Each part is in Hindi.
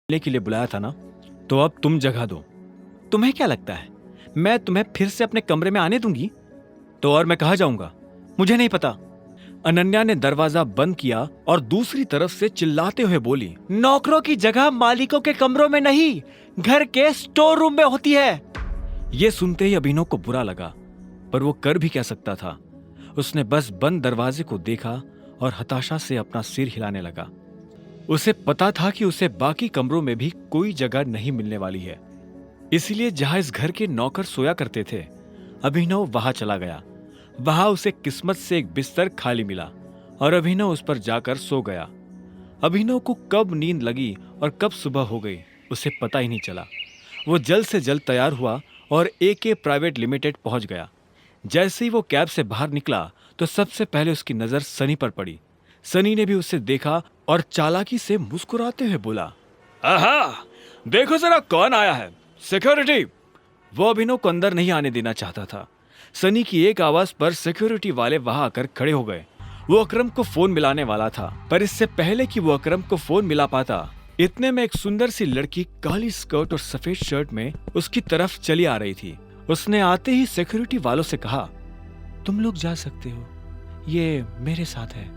मिलने के लिए बुलाया था ना, तो अब तुम जगह दो। तुम्हें क्या लगता है मैं तुम्हें फिर से अपने कमरे में आने दूंगी? तो और मैं कहाँ जाऊंगा? मुझे नहीं पता। अनन्या ने दरवाजा बंद किया और दूसरी तरफ से चिल्लाते हुए बोली, नौकरों की जगह मालिकों के कमरों में नहीं, घर के स्टोर रूम में होती है। यह सुनते ही अभिनव को बुरा लगा, पर वो कर भी क्या सकता था। उसने बस बंद दरवाजे को देखा और हताशा से अपना सिर हिलाने लगा। उसे पता था कि उसे बाकी कमरों में भी कोई जगह नहीं मिलने वाली है, इसलिए जहां इस घर के नौकर सोया करते थे, अभिनव वहां चला गया। वहां उसे किस्मत से एक बिस्तर खाली मिला और अभिनव उस पर जाकर सो गया। अभिनव को कब नींद लगी और कब सुबह हो गई उसे पता ही नहीं चला। वो जल्द से जल्द तैयार हुआ और AK प्राइवेट लिमिटेड पहुंच गया। जैसे ही वो कैब से बाहर निकला तो सबसे पहले उसकी नजर सनी पर पड़ी। सनी ने भी उसे देखा और चालाकी से मुस्कुराते हुए बोला, आहा, देखो जरा कौन आया है, सिक्योरिटी। वो अभिनव को अंदर नहीं आने देना चाहता था। सनी की एक आवाज पर सिक्योरिटी वाले वहां आकर खड़े हो गए। वो अकरम को फोन मिलाने वाला था, पर इससे पहले कि वो अकरम को फोन मिला पाता, इतने में एक सुंदर सी लड़की काली स्कर्ट और सफेद शर्ट में उसकी तरफ चली आ रही थी। उसने आते ही सिक्योरिटी वालों से कहा, तुम लोग जा सकते हो, ये मेरे साथ है।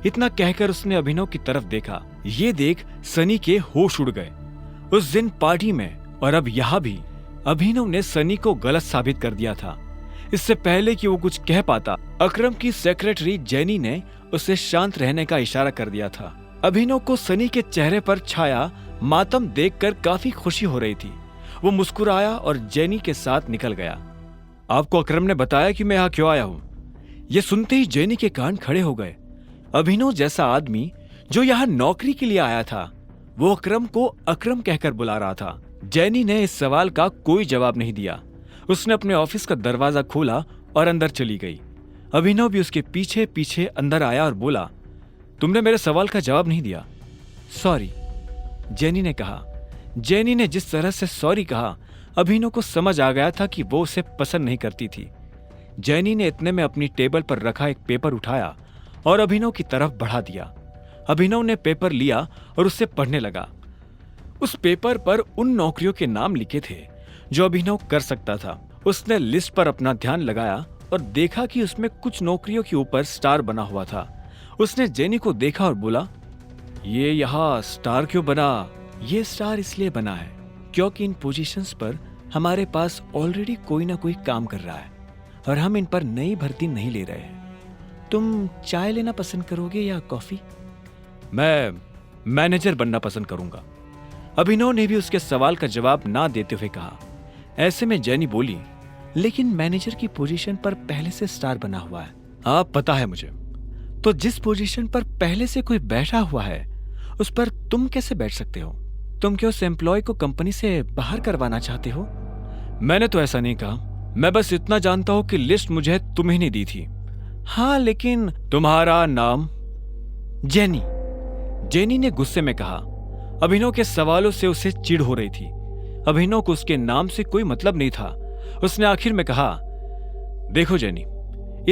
इतना कहकर उसने अभिनव की तरफ देखा। ये देख सनी के होश उड़ गए। उस दिन पार्टी में और अब यहाँ भी अभिनव ने सनी को गलत साबित कर दिया था। इससे पहले कि वो कुछ कह पाता, अकरम की सेक्रेटरी जेनी ने उसे शांत रहने का इशारा कर दिया था। अभिनव को सनी के चेहरे पर छाया मातम देखकर काफी खुशी हो रही थी। वो मुस्कुराया और जेनी के साथ निकल गया। आपको अकरम ने बताया कि मैं यहाँ क्यों आया हूँ? ये सुनते ही जेनी के कान खड़े हो गए। अभिनव जैसा आदमी जो यहाँ नौकरी के लिए आया था, वो अकरम को अकरम कहकर बुला रहा था। जेनी ने इस सवाल का कोई जवाब नहीं दिया। उसने अपने ऑफिस का दरवाजा खोला और अंदर चली गई। अभिनव भी उसके पीछे पीछे अंदर आया और बोला, तुमने मेरे सवाल का जवाब नहीं दिया। सॉरी, जेनी ने कहा। जेनी ने जिस तरह से सॉरी कहा, अभिनव को समझ आ गया था कि वो उसे पसंद नहीं करती थी। जेनी ने इतने में अपनी टेबल पर रखा एक पेपर उठाया और अभिनव की तरफ बढ़ा दिया। अभिनव ने पेपर लिया और उससे पढ़ने लगा। उस पेपर पर उन नौकरियों के नाम लिखे थे जो अभिनव कर सकता था। उसने लिस्ट पर अपना ध्यान लगाया और देखा कि उसमें कुछ नौकरियों के ऊपर स्टार बना हुआ था। उसने जेनी को देखा और बोला, ये यहाँ स्टार क्यों बना? ये स्टार इसलिए बना है क्योंकि इन पोजीशंस पर हमारे पास ऑलरेडी कोई ना कोई काम कर रहा है और हम इन पर नई भर्ती नहीं ले रहे हैं। तुम चाय लेना पसंद करोगे या कॉफी? मैं मैनेजर बनना पसंद करूंगा। अभिनव ने भी उसके सवाल का जवाब ना देते हुए कहा। ऐसे में जेनी बोली, लेकिन मैनेजर की पोजीशन पर पहले से स्टार बना हुआ है। आप पता है मुझे। तो जिस पोजीशन पर पहले से कोई बैठा हुआ है उस पर तुम कैसे बैठ सकते हो? तुम क्या उस एम्प्लॉय को कंपनी से बाहर करवाना चाहते हो? मैंने तो ऐसा नहीं कहा। मैं बस इतना जानता हूं कि लिस्ट मुझे तुम्हें नहीं दी थी। हाँ, लेकिन तुम्हारा नाम? जेनी। जेनी ने गुस्से में कहा। अभिनव के सवालों से उसे चिढ़ हो रही थी। अभिनव को उसके नाम से कोई मतलब नहीं था। उसने आखिर में कहा, देखो जेनी,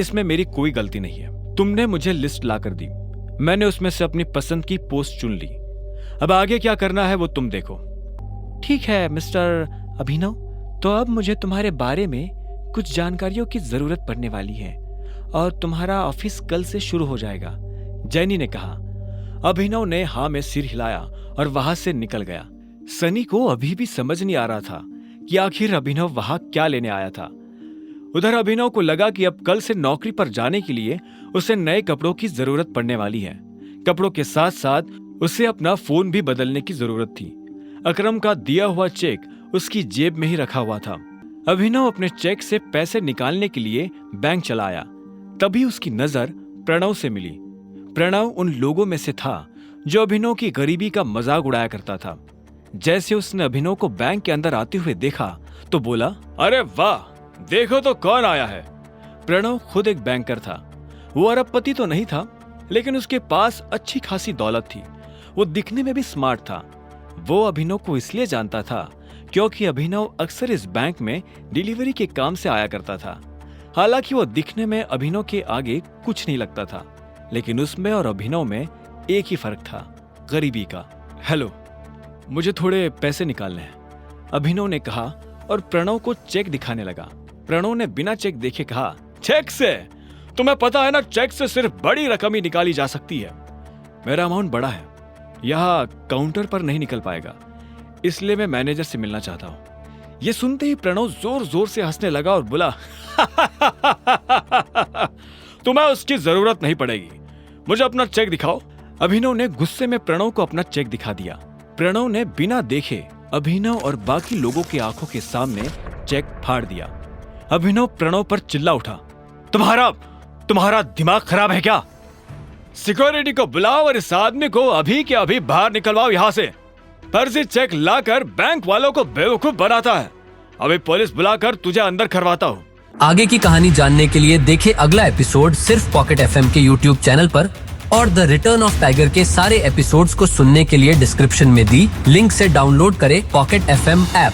इसमें मेरी कोई गलती नहीं है। तुमने मुझे लिस्ट लाकर दी, मैंने उसमें से अपनी पसंद की पोस्ट चुन ली। अब आगे क्या करना है वो तुम देखो। ठीक है मिस्टर अभिनव, तो अब मुझे तुम्हारे बारे में कुछ जानकारियों की जरूरत पड़ने वाली है और तुम्हारा ऑफिस कल से शुरू हो जाएगा, जेनी ने कहा। अभिनव ने हाँ में सिर हिलाया और वहां से निकल गया। सनी को अभी भी समझ नहीं आ रहा था कि आखिर अभिनव वहां क्या लेने आया था। उधर अभिनव को लगा कि अब कल से नौकरी पर जाने के लिए उसे नए कपड़ों की जरूरत पड़ने वाली है। कपड़ों के साथ साथ उसे अपना फोन भी बदलने की जरूरत थी। अकरम का दिया हुआ चेक उसकी जेब में ही रखा हुआ था। अभिनव अपने चेक से पैसे निकालने के लिए बैंक चला आया। तभी उसकी नजर प्रणव से मिली। प्रणव उन लोगों में से था जो अभिनव की गरीबी का मजाक उड़ाया करता था। जैसे उसने अभिनव को बैंक के अंदर आते हुए देखा तो बोला, अरे वाह, देखो तो कौन आया है। प्रणव खुद एक बैंकर था। वो अरबपति तो नहीं था, लेकिन उसके पास अच्छी खासी दौलत थी। वो दिखने में भी स्मार्ट था। वो अभिनव को इसलिए जानता था क्योंकि अभिनव अक्सर इस बैंक में डिलीवरी के काम से आया करता था। हालांकि वो दिखने में अभिनव के आगे कुछ नहीं लगता था, लेकिन उसमें और अभिनव में एक ही फर्क था, गरीबी का। हेलो, मुझे थोड़े पैसे निकालने हैं, अभिनव ने कहा और प्रणव को चेक दिखाने लगा। प्रणव ने बिना चेक देखे कहा, चेक से? तुम्हें पता है ना, चेक से सिर्फ बड़ी रकम ही निकाली जा सकती है। मेरा अमाउंट बड़ा है, यहाँ काउंटर पर नहीं निकल पाएगा, इसलिए मैं मैनेजर से मिलना चाहता हूँ। ये सुनते ही प्रणव जोर जोर से हंसने लगा और बोला, तुम्हें उसकी जरूरत नहीं पड़ेगी, मुझे अपना चेक दिखाओ। अभिनव ने गुस्से में प्रणव को अपना चेक दिखा दिया। प्रणव ने बिना देखे अभिनव और बाकी लोगों की आंखों के सामने चेक फाड़ दिया। अभिनव प्रणव पर चिल्ला उठा, तुम्हारा दिमाग खराब है क्या? सिक्योरिटी को बुलाओ और इस आदमी को अभी के अभी बाहर निकलवाओ यहाँ से। फर्जी चेक लाकर बैंक वालों को बेवकूफ बनाता है। अभी पुलिस बुलाकर तुझे अंदर करवाता हूँ। आगे की कहानी जानने के लिए देखें अगला एपिसोड सिर्फ पॉकेट एफएम के यूट्यूब चैनल पर, और द रिटर्न ऑफ टाइगर के सारे एपिसोड्स को सुनने के लिए डिस्क्रिप्शन में दी लिंक से डाउनलोड करें पॉकेट एफएम ऐप।